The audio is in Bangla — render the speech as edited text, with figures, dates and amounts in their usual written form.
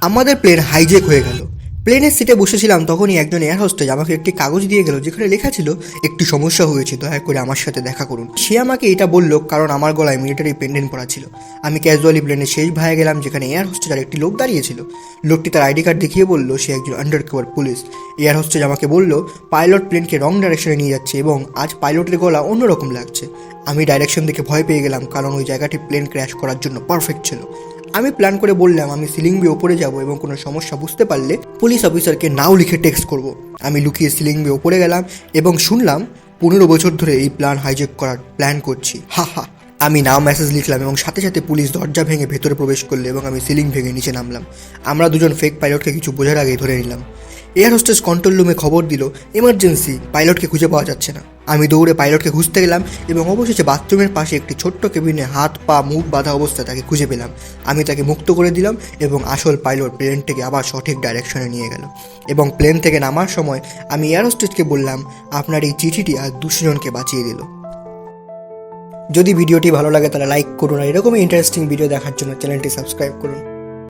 আমাদের প্লেন হাইজ্যাক হয়ে গেল। প্লেনের সিটে বসেছিলাম, তখনই একজন এয়ার হোস্টেজ আমাকে একটি কাগজ দিয়ে গেল, যেখানে লেখা ছিল একটি সমস্যা হয়েছে, দয়া করে আমার সাথে দেখা করুন। সে আমাকে এটা বলল কারণ আমার গলায় মিলিটারি পেন্ডেন্ট পরা ছিল। আমি ক্যাজুয়ালি প্লেনের শেষ ভাগে গেলাম, যেখানে এয়ার হোস্টেজ আর একটি লোক দাঁড়িয়েছিল। লোকটি তার আইডি কার্ড দেখিয়ে বলল সে একজন under cover police. Air hostess আমাকে বলল পাইলট প্লেনকে রং ডাইরেকশনে নিয়ে যাচ্ছে এবং আজ পাইলটের গলা অন্যরকম লাগছে। আমি ডাইরেকশন দেখে ভয় পেয়ে গেলাম, কারণ ওই জায়গাটি প্লেন ক্র্যাশ করার জন্য পারফেক্ট ছিল। আমি প্ল্যান করে বললাম আমি সিলিং বেয়ে ওপরে যাব এবং কোনো সমস্যা বুঝতে পারলে পুলিশ অফিসারকে নাও লিখে টেক্সট করব। আমি লুকিয়ে সিলিং বেয়ে ওপরে গেলাম এবং শুনলাম 15 বছর ধরে এই প্ল্যান হাইজ্যাক করার প্ল্যান করছি, হা হা। আমি নাও মেসেজ লিখলাম এবং সাথে সাথে পুলিশ দরজা ভেঙে ভেতরে প্রবেশ করলো এবং আমি সিলিং ভেঙে নিচে নামলাম। আমরা দুজন ফেক পাইলটকে কিছু বোঝার আগেই ধরে নিলাম। এয়ার হোস্টেস কন্ট্রোল রুমে খবর দিল এমার্জেন্সি, পাইলটকে খুঁজে পাওয়া যাচ্ছে না। আমি দৌড়ে পাইলটকে খুঁজতে গেলাম এবং অবশেষে বাথরুমের পাশে একটি ছোট্ট কেবিনে হাত পা মুখ বাঁধা অবস্থায় তাকে খুঁজে পেলাম। আমি তাকে মুক্ত করে দিলাম এবং আসল পাইলট প্লেনটিকে আবার সঠিক ডাইরেকশনে নিয়ে গেল। এবং প্লেন থেকে নামার সময় আমি এয়ার হোস্টেসকে বললাম আপনার এই চিঠিটি আর 200 জনকে বাঁচিয়ে দিল। যদি ভিডিওটি ভালো লাগে তাহলে লাইক করুন, আর এরকমই ইন্টারেস্টিং ভিডিও দেখার জন্য চ্যানেলটি সাবস্ক্রাইব করুন।